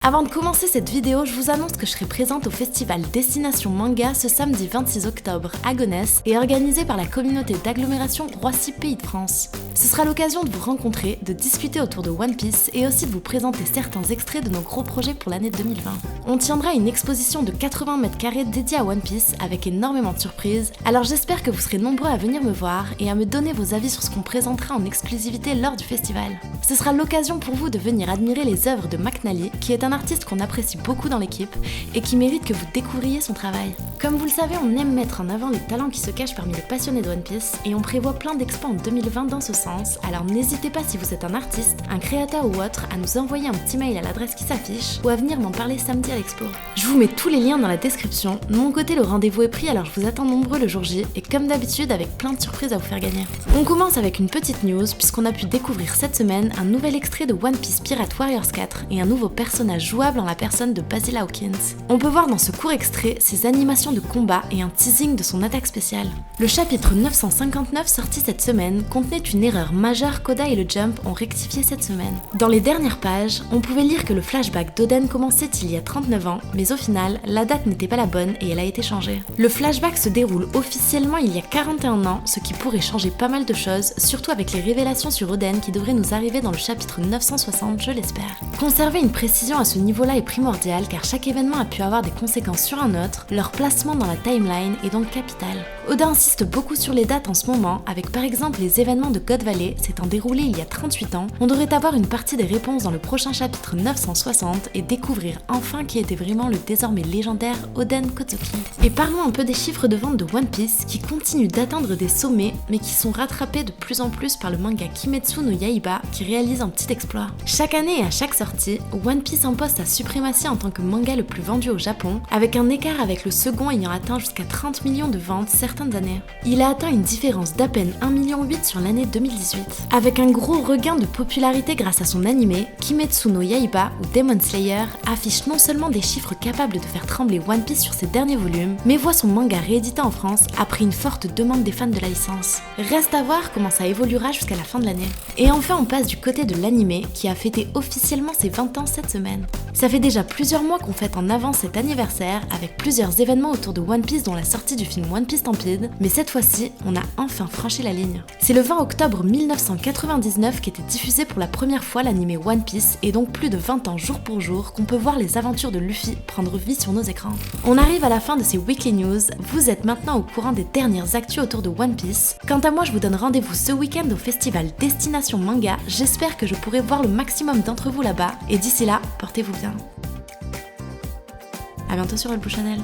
Avant de commencer cette vidéo, je vous annonce que je serai présente au festival Destination Manga ce samedi 26 octobre à Gonesse et organisé par la communauté d'agglomération Roissy Pays de France. Ce sera l'occasion de vous rencontrer, de discuter autour de One Piece et aussi de vous présenter certains extraits de nos gros projets pour l'année 2020. On tiendra une exposition de 80 mètres carrés dédiée à One Piece avec énormément de surprises, alors j'espère que vous serez nombreux à venir me voir et à me donner vos avis sur ce qu'on présentera en exclusivité lors du festival. Ce sera l'occasion pour vous de venir admirer les œuvres de McNally, qui est un artiste qu'on apprécie beaucoup dans l'équipe et qui mérite que vous découvriez son travail. Comme vous le savez, on aime mettre en avant les talents qui se cachent parmi les passionnés de One Piece et on prévoit plein d'expos en 2020 dans ce sens, alors n'hésitez pas si vous êtes un artiste, un créateur ou autre à nous envoyer un petit mail à l'adresse qui s'affiche ou à venir m'en parler samedi à l'expo. Je vous mets tous les liens dans la description. De mon côté, le rendez-vous est pris, alors je vous attends nombreux le jour J et comme d'habitude avec plein de surprises à vous faire gagner. On commence avec une petite news puisqu'on a pu découvrir cette semaine un nouvel extrait de One Piece Pirate Warriors 4 et un nouveau personnage jouable en la personne de Basil Hawkins. On peut voir dans ce court extrait ses animations de combat et un teasing de son attaque spéciale. Le chapitre 959 sorti cette semaine contenait une erreur majeure qu'Oda et le Jump ont rectifié cette semaine. Dans les dernières pages, on pouvait lire que le flashback d'Oden commençait il y a 39 ans, mais au final, la date n'était pas la bonne et elle a été changée. Le flashback se déroule officiellement il y a 41 ans, ce qui pourrait changer pas mal de choses, surtout avec les révélations sur Oden qui devraient nous arriver dans le chapitre 960, je l'espère. Conserver une précision à ce niveau-là est primordial car chaque événement a pu avoir des conséquences sur un autre, leur placement dans la timeline est donc capital. Oda insiste beaucoup sur les dates en ce moment, avec par exemple les événements de God Valley s'étant déroulés il y a 38 ans, on devrait avoir une partie des réponses dans le prochain chapitre 960 et découvrir enfin qui était vraiment le désormais légendaire Oden Kotoki. Et parlons un peu des chiffres de vente de One Piece qui continuent d'atteindre des sommets mais qui sont rattrapés de plus en plus par le manga Kimetsu no Yaiba qui réalise un petit exploit. Chaque année et à chaque sortie, One Piece impose sa suprématie en tant que manga le plus vendu au Japon, avec un écart avec le second ayant atteint jusqu'à 30 millions de ventes certaines années. Il a atteint une différence d'à peine 1,8 million sur l'année 2018. Avec un gros regain de popularité grâce à son animé, Kimetsu no Yaiba ou Demon Slayer affiche non seulement des chiffres capables de faire trembler One Piece sur ses derniers volumes, mais voit son manga réédité en France après une forte demande des fans de la licence. Reste à voir comment ça évoluera jusqu'à la fin de l'année. Et enfin on passe du côté de l'animé qui a fêté officiellement ses 20 ans cette semaine. Ça fait déjà plusieurs mois qu'on fête en avance cet anniversaire avec plusieurs événements autour de One Piece dont la sortie du film One Piece Stampede, mais cette fois-ci, on a enfin franchi la ligne. C'est le 20 octobre 1999 qu'était diffusé pour la première fois l'animé One Piece et donc plus de 20 ans jour pour jour qu'on peut voir les aventures de Luffy prendre vie sur nos écrans. On arrive à la fin de ces Weekly News, vous êtes maintenant au courant des dernières actus autour de One Piece. Quant à moi, je vous donne rendez-vous ce week-end au festival Destination Manga, j'espère que je pourrai voir le maximum d'entre vous là-bas et d'ici là, portez-vous bien. A bientôt sur Elbou Channel.